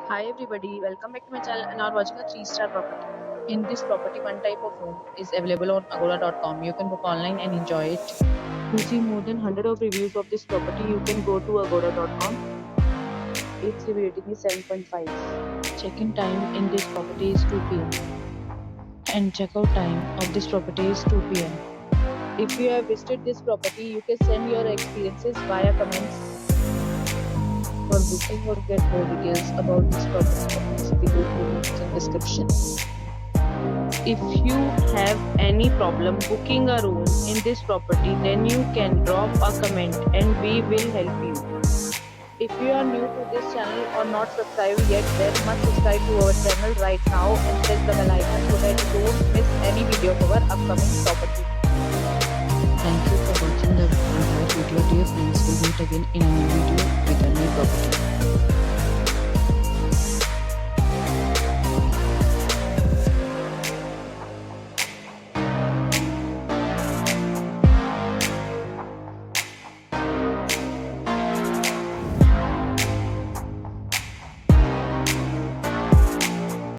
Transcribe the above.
Hi everybody, welcome back to my channel and are watching a 3-star property. In this property, one type of room is available on agoda.com. You can book online and enjoy it. To see more than 100 of reviews of this property, you can go to agoda.com. Its review rating is 7.5. Check-in time in this property is 2 p.m. and check-out time of this property is 2 p.m. If you have visited this property, you can send your experiences via comments. For booking or get more details about this property, please see the links in description. If you have any problem booking a room in this property, then you can drop a comment and we will help you. If you are new to this channel or not subscribed yet, then must subscribe to our channel right now and press the bell icon so that you don't miss any video of our upcoming property. Thank you for watching the entire video, dear friends. We'll meet again in a new video with a new property.